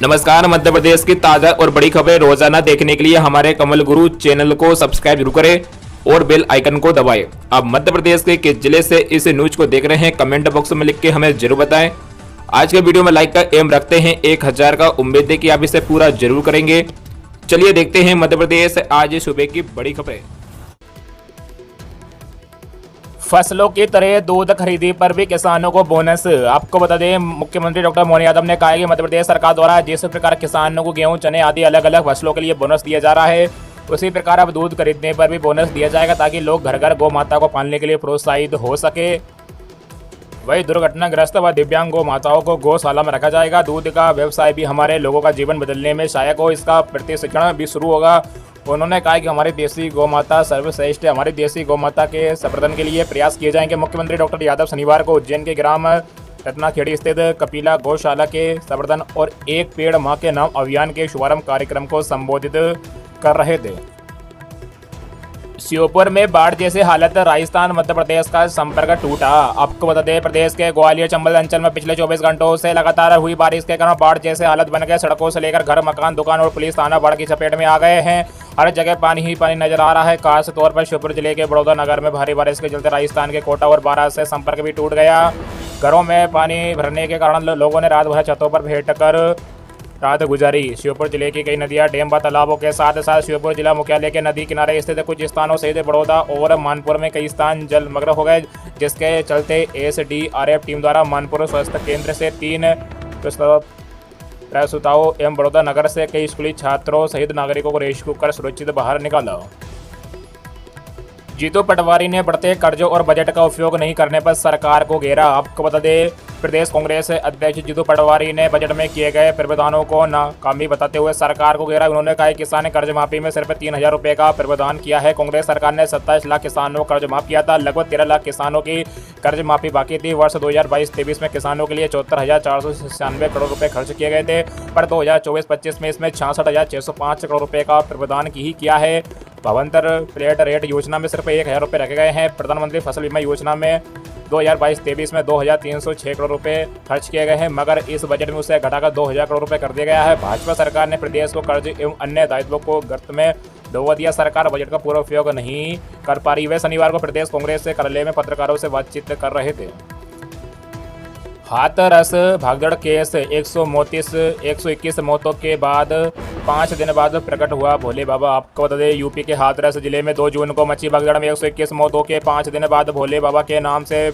नमस्कार। मध्य प्रदेश की ताजा और बड़ी खबरें रोजाना देखने के लिए हमारे कमल गुरु चैनल को सब्सक्राइब जरूर करें और बेल आइकन को दबाएं। आप मध्य प्रदेश के किस जिले से इस न्यूज को देख रहे हैं कमेंट बॉक्स में लिख के हमें जरूर बताएं। आज के वीडियो में लाइक का एम रखते हैं 1000 का। उम्मीद है कि आप इसे पूरा जरूर करेंगे। चलिए देखते हैं मध्य प्रदेश आज सुबह की बड़ी खबरें। फसलों की तरह दूध खरीदी पर भी किसानों को बोनस। आपको बता दें, मुख्यमंत्री डॉक्टर मोहन यादव ने कहा है कि मध्य प्रदेश सरकार द्वारा जिस प्रकार किसानों को गेहूं, चने आदि अलग अलग फसलों के लिए बोनस दिया जा रहा है, उसी प्रकार अब दूध खरीदने पर भी बोनस दिया जाएगा ताकि लोग घर घर गौ माता को पालने के लिए प्रोत्साहित हो सके। वही दुर्घटनाग्रस्त व दिव्यांग गौ माताओं को गौशाला में रखा जाएगा। दूध का व्यवसाय भी हमारे लोगों का जीवन बदलने में सहायक हो, इसका प्रशिक्षण भी शुरू होगा। उन्होंने कहा कि हमारी देसी गौ माता सर्वश्रेष्ठ है। हमारी देसी गौ माता के संवर्धन के लिए प्रयास किए जाएंगे। मुख्यमंत्री डॉक्टर यादव शनिवार को उज्जैन के ग्राम रत्नाखेड़ी स्थित कपिला गौशाला के संवर्धन और एक पेड़ मां के नाम अभियान के शुभारंभ कार्यक्रम को संबोधित कर रहे थे। श्योपुर में बाढ़ जैसे हालत, राजस्थान मध्य प्रदेश का संपर्क टूटा। आपको बता दें, प्रदेश के ग्वालियर चंबल अंचल में पिछले 24 घंटों से लगातार हुई बारिश के कारण बाढ़ जैसे हालत बन गए। सड़कों से लेकर घर, मकान, दुकान और पुलिस थाना बाढ़ की चपेट में आ गए हैं। हर जगह पानी ही पानी नजर आ रहा है। खास तौर पर श्योपुर जिले के बड़ौदा नगर में भारी बारिश के चलते राजस्थान के कोटा और बारां से संपर्क भी टूट गया। घरों में पानी भरने के कारण लोगों ने रात भर छतों पर बैठ कर रात गुजारी। श्योपुर जिले की कई नदियां, डैम व तालाबों के साथ साथ श्योपुर जिला मुख्यालय के नदी किनारे स्थित कुछ स्थानों सहित बड़ौदा और मानपुर में कई स्थान जलमग्न हो गए, जिसके चलते SDRF टीम द्वारा मानपुर स्वास्थ्य केंद्र से 3 प्रसूताओं एवं बड़ौदा नगर से कई स्कूली छात्रों सहित नागरिकों को रेस्क्यू कर सुरक्षित बाहर निकाला। जीतू पटवारी ने बढ़ते कर्जों और बजट का उपयोग नहीं करने पर सरकार को घेरा। आपको बता दें, प्रदेश कांग्रेस अध्यक्ष जीतू पटवारी ने बजट में किए गए प्रावधानों को नाकामी बताते हुए सरकार को घेरा। उन्होंने कहा कि किसान कर्ज माफी में सिर्फ 3000 रुपये का प्रावधान किया है। कांग्रेस सरकार ने 27 लाख किसानों को कर्ज माफ किया था। लगभग 13 लाख किसानों की कर्ज माफी बाकी थी। वर्ष 2022-23 में किसानों के लिए 74,496 करोड़ रुपए खर्च किए गए थे, पर 2024-25 में इसमें 66,605 करोड़ रुपए का प्रावधान ही किया है। भवंतर फ्लैट रेट योजना में सिर्फ 1000 रुपये रखे गए हैं। प्रधानमंत्री फसल बीमा योजना में 2022-23 में 2306 करोड़ रुपए खर्च किए गए हैं, मगर इस बजट में उसे घटाकर 2000 करोड़ रुपए कर दिया गया है। भाजपा सरकार ने प्रदेश को कर्ज एवं अन्य दायित्वों को गर्त में डुबो दिया। सरकार बजट का पूरा उपयोग नहीं कर पा रही। वे शनिवार को प्रदेश कांग्रेस के कार्यालय में पत्रकारों से बातचीत कर रहे थे। हाथरस भागदड़ केस 121 मौतों के बाद 5 दिन बाद प्रकट हुआ भोले बाबा। आपको बता दें, यूपी के हाथरस जिले में 2 जून को मची भागदड़ में 121 मौतों के 5 दिन बाद भोले बाबा के नाम से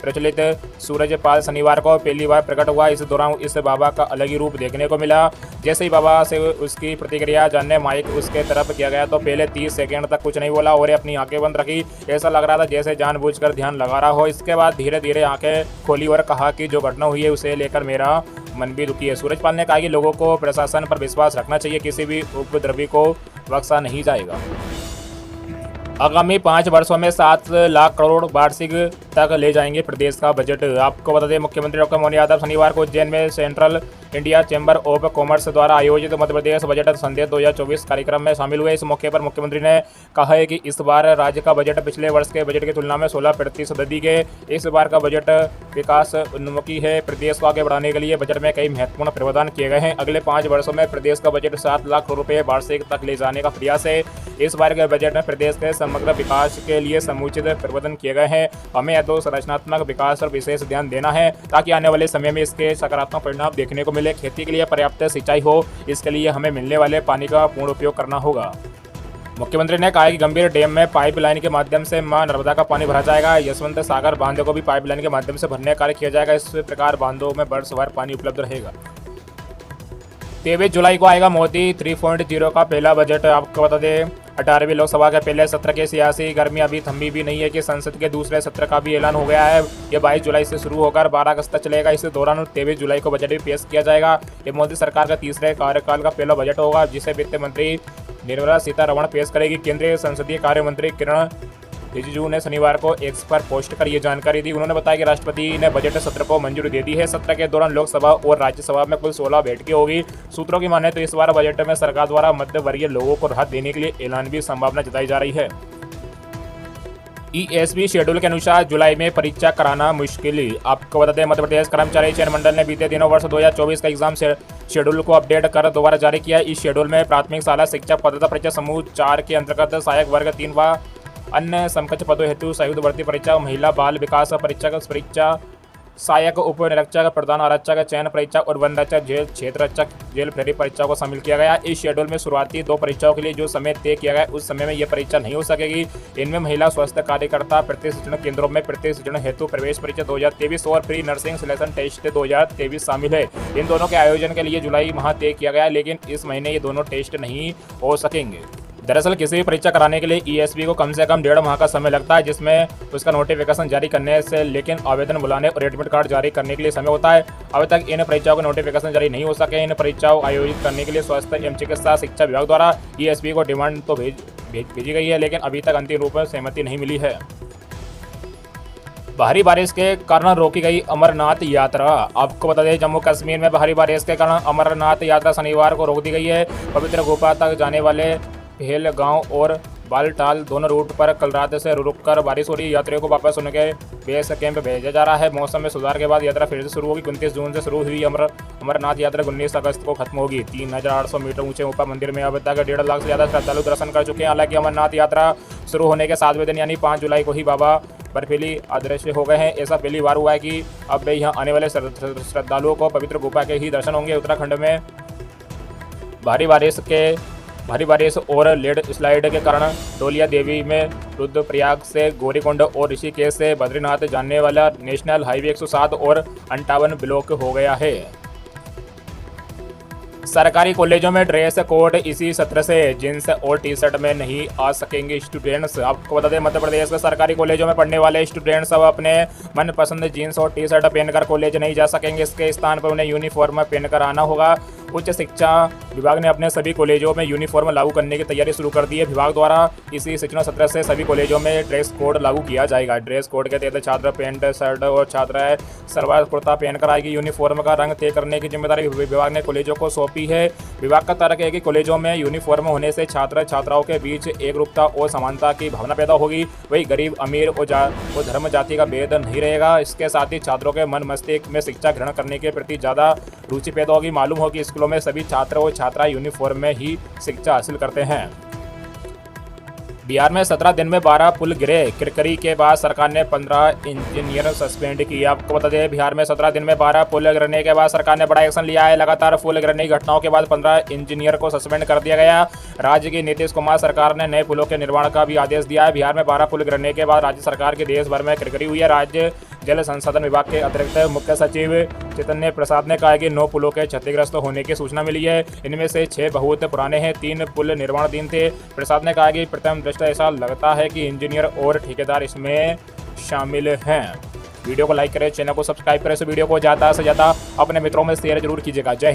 प्रचलित सूरजपाल शनिवार को पहली बार प्रकट हुआ। इस दौरान इस बाबा का अलग ही रूप देखने को मिला। जैसे ही बाबा से उसकी प्रतिक्रिया जानने माइक उसके तरफ किया गया तो पहले 30 सेकंड तक कुछ नहीं बोला और अपनी आंखें बंद रखी। ऐसा लग रहा था जैसे जानबूझकर ध्यान लगा रहा हो। इसके बाद धीरे धीरे आंखें खोली और कहा कि जो घटना हुई है उसे लेकर मेरा मन भी दुखी है। सूरजपाल ने कहा कि लोगों को प्रशासन पर विश्वास रखना चाहिए, किसी भी उपद्रवी को बख्शा नहीं जाएगा। आगामी 5 वर्षों में 7 लाख करोड़ वार्षिक तक ले जाएंगे प्रदेश का बजट। आपको बता दें, मुख्यमंत्री डॉक्टर मोहन यादव शनिवार को उज्जैन में central India chamber of commerce द्वारा आयोजित मध्य प्रदेश बजट संदेश 2024 कार्यक्रम में शामिल हुए। इस मौके पर मुख्यमंत्री ने कहा है कि इस बार राज्य का बजट पिछले वर्ष के बजट की तुलना में 16% वृद्धि के। इस बार का बजट विकास उन्मुखी है। प्रदेश को आगे बढ़ाने के लिए बजट में कई महत्वपूर्ण प्रावधान किए गए हैं। अगले 5 वर्षों में प्रदेश का बजट 7 लाख करोड़ रुपये वार्षिक तक ले जाने का प्रयास है। इस बार के बजट में प्रदेश के समग्र विकास के लिए समुचित प्रावधान किए गए हैं। हमें अधोसंरचनात्मक विकास पर विशेष ध्यान देना है ताकि आने वाले समय में इसके सकारात्मक परिणाम देखने को मिले। खेती के लिए पर्याप्त सिंचाई हो, इसके लिए हमें मिलने वाले पानी का पूर्ण उपयोग करना होगा। मुख्यमंत्री ने कहा कि गंभीर डैम में पाइपलाइन के माध्यम से मां नर्मदा का पानी भरा जाएगा। यशवंत सागर बांधों को भी पाइपलाइन के माध्यम से भरने का कार्य किया जाएगा। इस प्रकार बांधों में वर्ष भर पानी उपलब्ध रहेगा। 23 जुलाई को आएगा मोदी 3.0 का पहला बजट। आपको बता दें, 18वीं लोकसभा के पहले सत्र की सियासी गर्मी अभी थमी भी नहीं है कि संसद के दूसरे सत्र का भी ऐलान हो गया है। ये 22 जुलाई से शुरू होकर 12 अगस्त तक चलेगा। इस दौरान 23 जुलाई को बजट भी पेश किया जाएगा। ये मोदी सरकार का तीसरे कार्यकाल का पहला बजट होगा, जिसे वित्त मंत्री निर्मला सीतारमण पेश करेगी। केंद्रीय संसदीय कार्य मंत्री किरण रिजिजू ने शनिवार को एक्स पर पोस्ट कर ये जानकारी दी। उन्होंने बताया कि राष्ट्रपति ने बजट सत्र को मंजूरी दे दी है। सत्र के दौरान लोकसभा और राज्यसभा में कुल 16 बैठकें होगी। सूत्रों की माने तो इस बार बजट में सरकार द्वारा मध्य वर्गीय लोगों को राहत देने के लिए ऐलान भी संभावना जताई जा रही है। ईएसबी शेड्यूल के अनुसार जुलाई में परीक्षा कराना मुश्किल। आपको बता दें, मध्य प्रदेश कर्मचारी चयन मंडल ने बीते दिनों वर्ष 2024 का एग्जाम शेड्यूल को अपडेट कर दोबारा जारी किया। इस शेड्यूल में प्राथमिक शाला शिक्षक पात्रता परीक्षा समूह 4 के अंतर्गत सहायक वर्ग 3 व अन्य समकक्ष पदों हेतु संयुक्त भर्ती परीक्षा, महिला बाल विकास परीक्षा, सहायक उप निरीक्षक, प्रधान आरक्षक, चयन परीक्षा और वन रक्षक, जेल क्षेत्र रक्षक, जेल प्रहरी परीक्षाओं को शामिल किया गया। इस शेड्यूल में शुरुआती 2 परीक्षाओं के लिए जो समय तय किया गया उस समय में यह परीक्षा नहीं हो सकेगी। इनमें महिला स्वास्थ्य कार्यकर्ता प्रशिक्षण केंद्रों में प्रशिक्षण हेतु प्रवेश परीक्षा 2023 और प्री नर्सिंग सिलेक्शन टेस्ट 2023 शामिल है। इन दोनों के आयोजन के लिए जुलाई माह तय किया गया, लेकिन इस महीने ये दोनों टेस्ट नहीं हो सकेंगे। दरअसल किसी भी परीक्षा कराने के लिए ईएसबी को कम से कम 1.5 माह का समय लगता है, जिसमें उसका नोटिफिकेशन जारी करने से लेकिन आवेदन बुलाने और एडमिट कार्ड जारी करने के लिए समय होता है। अभी तक इन परीक्षाओं के नोटिफिकेशन जारी नहीं हो सके। इन परीक्षाओं आयोजित करने के लिए स्वास्थ्य एवं चिकित्सा शिक्षा विभाग द्वारा ईएसबी को डिमांड तो भेजी गई है, लेकिन अभी तक अंतिम रूप में सहमति नहीं मिली है। भारी बारिश के कारण रोकी गई अमरनाथ यात्रा। आपको बता दें, जम्मू कश्मीर में भारी बारिश के कारण अमरनाथ यात्रा शनिवार को रोक दी गई है। पवित्र गुफा तक जाने वाले पहलगांव और बालटाल दोनों रूट पर कल रात से रुककर बारिश हो रही। यात्रियों को वापस उनके बेस कैंप भेजा जा रहा है। मौसम में सुधार के बाद यात्रा फिर से शुरू होगी। 29 जून से शुरू हुई अमरनाथ यात्रा 19 अगस्त को खत्म होगी। 3800 मीटर ऊंचे गुफा मंदिर में अब तक 1.5 लाख से ज़्यादा श्रद्धालु दर्शन कर चुके हैं। हालांकि अमरनाथ यात्रा शुरू होने के 7वें दिन यानी 5 जुलाई को ही बाबा बर्फीली अदृश्य हो गए हैं। ऐसा पहली बार हुआ है कि अब यहाँ आने वाले श्रद्धालुओं को पवित्र गुफा के ही दर्शन होंगे। उत्तराखंड में भारी बारिश और लेड स्लाइड के कारण डोलिया देवी में रुद्रप्रयाग से गौरीकुंड और ऋषिकेश से बद्रीनाथ जाने वाला नेशनल हाईवे 107 और 58 ब्लॉक हो गया है। सरकारी कॉलेजों में ड्रेस कोड इसी सत्र से जींस और टी शर्ट में नहीं आ सकेंगे स्टूडेंट्स। आपको बता दें, मध्य प्रदेश के सरकारी कॉलेजों में पढ़ने वाले स्टूडेंट्स अब अपने मनपसंद जींस और टी शर्ट पहनकर कॉलेज नहीं जा सकेंगे। इसके स्थान पर उन्हें यूनिफॉर्म पहनकर आना होगा। उच्च शिक्षा विभाग ने अपने सभी कॉलेजों में यूनिफॉर्म लागू करने की तैयारी शुरू कर दी है। विभाग द्वारा इसी शिक्षण सत्र से सभी कॉलेजों में ड्रेस कोड लागू किया जाएगा। ड्रेस कोड के तहत छात्र पैंट शर्ट और छात्राएं सलवार कुर्ता पहनकर आएगी। यूनिफॉर्म का रंग तय करने की जिम्मेदारी विभाग ने कॉलेजों को सौंपी है। विभाग का तर्क है कि कॉलेजों में यूनिफॉर्म होने से छात्र छात्राओं के बीच एकरूपता और समानता की भावना पैदा होगी। वही गरीब अमीर और धर्म जाति का भेद नहीं रहेगा। इसके साथ ही छात्रों के मन मस्तिष्क में शिक्षा ग्रहण करने के प्रति ज़्यादा रुचि पैदा होगी। मालूम हो कि स्कूलों में सभी छात्र और छात्राएं यूनिफॉर्म में ही शिक्षा हासिल करते हैं। बिहार में 17 दिन में 12 पुल गिरे। किरकिरी के बाद सरकार ने 15 इंजीनियर सस्पेंड किए। आपको बता दें, बिहार में 17 दिन में 12 पुल गिरने के बाद सरकार ने बड़ा एक्शन लिया है। लगातार पुल गिरने की घटनाओं के बाद 15 इंजीनियर को सस्पेंड कर दिया गया। राज्य की नीतीश कुमार सरकार ने नए पुलों के निर्माण का भी आदेश दिया है। बिहार में 12 पुल गिरने के बाद राज्य सरकार की देश भर में किरकिरी हुई है। राज्य जल संसाधन विभाग के अतिरिक्त मुख्य सचिव चैतन्य प्रसाद ने कहा कि 9 पुलों के क्षतिग्रस्त होने की सूचना मिली है। इनमें से 6 बहुत पुराने हैं, 3 पुल निर्माणाधीन थे। प्रसाद ने कहा कि प्रथम दृष्टया ऐसा लगता है कि इंजीनियर और ठेकेदार इसमें शामिल हैं। वीडियो को लाइक करें, चैनल को सब्सक्राइब करें। इस वीडियो को ज़्यादा से ज़्यादा अपने मित्रों में शेयर जरूर कीजिएगा। जय